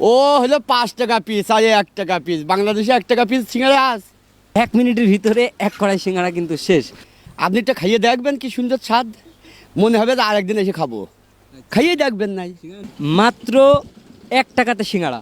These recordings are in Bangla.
ও হলো 5 টাকা পিস আর 1 টাকা পিস। বাংলাদেশে 1 টাকা পিস সিঙ্গারা আছে। 1 মিনিটের ভিতরে 1 কড়াই সিঙ্গারা কিন্তু শেষ। আপনি একটা খাইয়ে দেখবেন কি সুন্দর স্বাদ, মনে হবে যে আরেকদিন এসে খাবো। খাইয়ে দেখবেন নাই। মাত্র 1 টাকাতে সিঙ্গারা।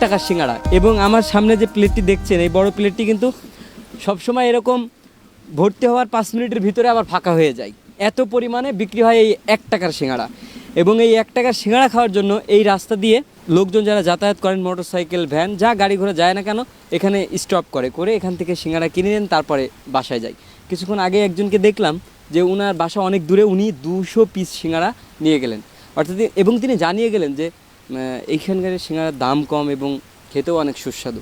টাকার সিঙ্গাড়া এবং আমার সামনে যে প্লেটটি দেখছেন এই বড় প্লেটটি কিন্তু সবসময় এরকম ভর্তি হওয়ার 5 মিনিটের ভিতরে আবার ফাঁকা হয়ে যায়, এত পরিমাণে বিক্রি হয় এই 1 টাকার সিঙ্গাড়া। এবং এই 1 টাকার সিঙ্গাড়া খাওয়ার জন্য এই রাস্তা দিয়ে লোকজন যারা যাতায়াত করেন, মোটরসাইকেল, ভ্যান, যা গাড়ি ঘোড়া যায় না কেন, এখানে স্টপ করে এখান থেকে সিঙ্গাড়া কিনে নেন, তারপরে বাসায় যায়। কিছুক্ষণ আগে একজনকে দেখলাম যে উনার বাসা অনেক দূরে, উনি 200 পিস সিঙ্গাড়া নিয়ে গেলেন, অর্থাৎ এবং তিনি জানিয়ে গেলেন যে এইখানকার সিঙ্গারার দাম কম এবং খেতেও অনেক সুস্বাদু।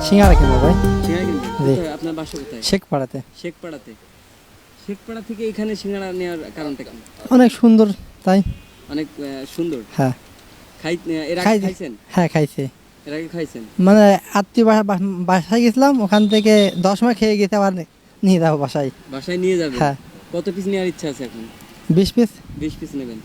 সিঙ্গারা কিনবো ভাই। সিঙ্গারা কিনবেন? জি। কোথায়? আপনার বাসা কোথায়? শেখপাড়াতে। শেখপাড়াতে। শেখপাড়া থেকে এখানে সিঙ্গারা নেওয়ার কারণটা কি? অনেক সুন্দর তাই। অনেক সুন্দর। হ্যাঁ এর আগে খাইছি। খাইছেন? হ্যাঁ খাইছি, এর আগে খাইছেন? মানে আত্মীয় বাসায় গেছিলাম, ওখান থেকে 10 মাস খেয়ে গেছে, আবার নিয়ে যাবো বাসায়। বাসায় নিয়ে যাবেন? হ্যাঁ। কত পিস নেওয়ার ইচ্ছা আছে এখন? 20 পিস। 20 পিস নেবেন।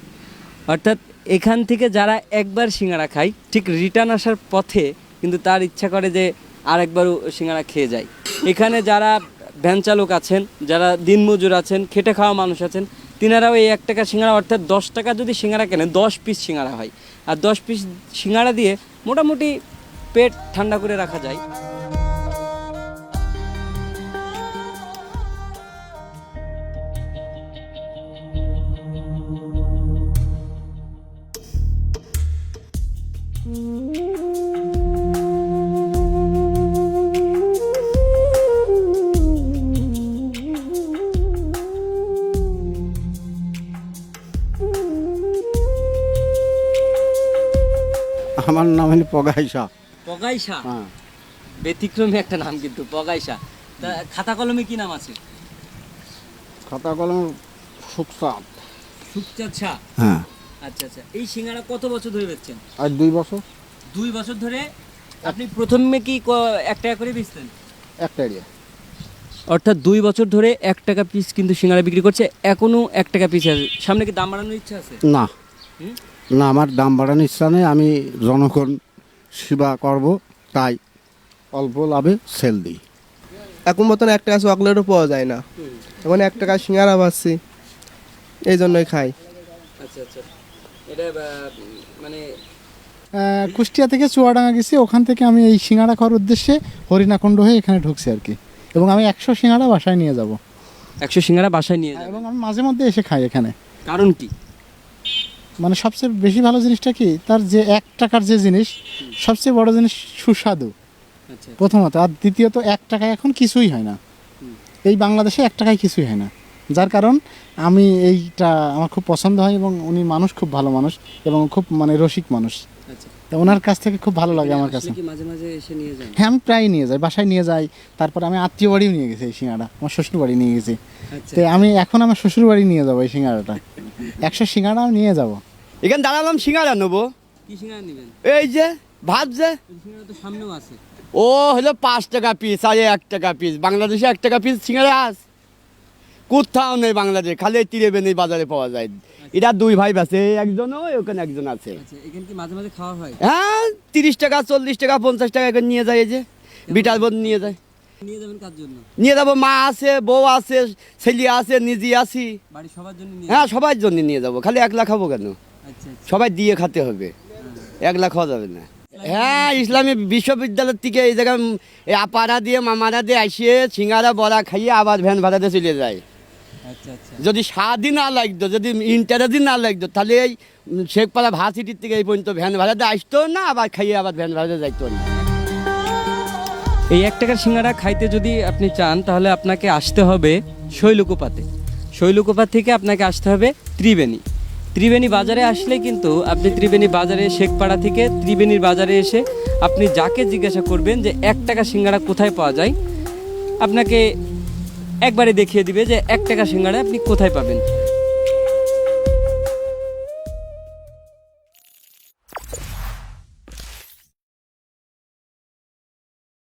অর্থাৎ এখান থেকে যারা একবার সিঙ্গারা খায়, ঠিক রিটার্ন আসার পথে কিন্তু তার ইচ্ছা করে যে আরেকবারও সিঙ্গারা খেয়ে যায়। এখানে যারা ভ্যান চালক আছেন, যারা দিনমজুর আছেন, খেটে খাওয়া মানুষ আছেন, তিনারাও এই 1 টাকা সিঙ্গারা, অর্থাৎ 10 টাকা যদি সিঙ্গারা কেনে 10 পিস সিঙ্গারা হয়, আর 10 পিস সিঙ্গারা দিয়ে মোটামুটি পেট ঠান্ডা করে রাখা যায়। আমার নাম হলো পগাইশা। পগাইশা? হ্যাঁ। ব্যতিক্রমী একটা নাম কিন্তু, পগাইশা। তা খাতা কলমে কি নাম আছে? খাতা কলম সুখসাদ। সুখচাঁদ শাহ। হ্যাঁ। আচ্ছা আচ্ছা, এই সিঙ্গারা কত বছর ধরে বেচছেন? আর 2 বছর। 2 বছর ধরে। আপনি প্রথমে কি 1 টাকা করে বেচতেন? একটা এরিয়া। অর্থাৎ 2 বছর ধরে 1 টাকা পিস কিন্তু সিঙ্গারা বিক্রি করছে, এখনো 1 টাকা পিস আছে। সামনে কি দাম বাড়ানোর ইচ্ছা আছে? না হুম? না, আমার দাম বাড়ানোর ইচ্ছা নেই। আমি জনগণ সেবা করব, তাই অল্প লাভে সেল দিই। এখন মতন 1 টাকা চকলেটও পাওয়া যায় না, এখন 1 টাকা সিঙ্গারা পাচ্ছি, এই জন্যই খাই। আচ্ছা আচ্ছা, এটা মানে কুষ্টিয়া থেকে চুয়াডাঙ্গা গেছি, ওখান থেকে আমি এই সিঙ্গাড়া খাওয়ার উদ্দেশ্যে হরিণাকুণ্ড হয়ে এখানে ঢুকছি আর কি। এবং আমি 100 সিঙ্গাড়া বাসায় নিয়ে যাব, 100 সিঙ্গারা বাসায় নিয়ে যাবেন। এবং আমি মাঝে মধ্যে এসে খাই এখানে। কারণ কি? মানে সবচেয়ে বেশি ভালো জিনিসটা কি, তার যে 1 টাকার যে জিনিস, সবচেয়ে বড় জিনিস সুস্বাদু আচ্ছা প্রথমত, আর দ্বিতীয়ত 1 টাকায় এখন কিছুই হয় না। এই বাংলাদেশে 1 টাকায় কিছুই হয় না, যার কারণ আমি এইটা আমার খুব পছন্দ হয়। এবং উনি মানুষ খুব ভালো মানুষ এবং খুব মানে রসিক মানুষ, আচ্ছা। তো ওনার কাছ থেকে খুব ভালো লাগে আমার কাছে। আসলে কি মাঝে মাঝে এসে নিয়ে যান? হ্যাঁ, আমি প্রায় নিয়ে যাই, বাসায় নিয়ে যাই। তারপর আমি আত্মীয় বাড়িও নিয়ে গেছি এই সিঙ্গাড়া, আমার শ্বশুর বাড়ি নিয়ে গেছি। আচ্ছা। তো আমি এখন আমার শ্বশুর বাড়ি নিয়ে যাবো এই সিঙ্গাড়াটা, 100 সিঙ্গাড়া আমি নিয়ে যাবো। এখানে দাঁড়ালাম সিঙ্গারা নেবো। কি সিঙ্গারা নেবেন? এই যে ভাত যে, এই সিঙ্গারা তো সামনেও আছে। ও হলো 5 টাকা পিস আর 1 টাকা পিস। বাংলাদেশে 1 টাকা পিস সিঙ্গারা আছে কোথাও নেই বাংলাদেশে, খালি ত্রিবেণী বাজারে পাওয়া যায়। এটা 2 ভাই আছে, একজনও ওখানে একজন আছে। আচ্ছা, এখানে কি মাঝে মাঝে খাওয়া হয়? হ্যাঁ, 30 টাকা 40 টাকা 50 টাকা করে নিয়ে যায়। এই যে বিটার বোন নিয়ে যায়। নিয়ে যাবেন কার জন্য? নিয়ে যাবো, মা আছে, বউ আছে, ছেলে আছে, নিজে আছি। বাড়ি সবার জন্য নিয়ে হ্যাঁ, সবার জন্য নিয়ে যাবো। খালি 1 লাখ খাবো কেন? আচ্ছা আচ্ছা। সবাই দিয়ে খেতে হবে, 1 লাখ খাওয়া যাবে না। হ্যাঁ, ইসলামী বিশ্ববিদ্যালয় থেকে এই জায়গায় আপারা দিয়ে মামারা দিয়ে আসিয়ে সিঙ্গারা বড়া খাইয়ে আবার ভ্যান ভাড়াতে চলে যায়। আচ্ছা আচ্ছা। যদি স্বাদই না লাগতো, যদি ইন্টারেস্টই না লাগতো, তাহলে এই শেখপাড়া ভার্সিটির থেকে এই পর্যন্ত ভ্যান ভাড়াতে আসতো না, আবার খাইয়ে আবার ভ্যান ভাড়াতে যাইতো না। এই 1 টাকার সিঙ্গারা খাইতে যদি আপনি চান তাহলে আপনাকে আসতে হবে শৈলকুপাতে। শৈলকুপা থেকে আপনাকে আসতে হবে ত্রিবেণী। ত্রিবেণী বাজারে আসলে কিন্তু আপনি ত্রিবেণী বাজারে শেখপাড়া থেকে ত্রিবেণীর বাজারে এসে আপনি যাকে জিজ্ঞাসা করবেন যে 1 টাকা সিঙ্গাড়া কোথায় পাওয়া যায়, আপনাকে একবারে দেখিয়ে দিবে যে 1 টাকা সিঙ্গাড়া আপনি কোথায় পাবেন।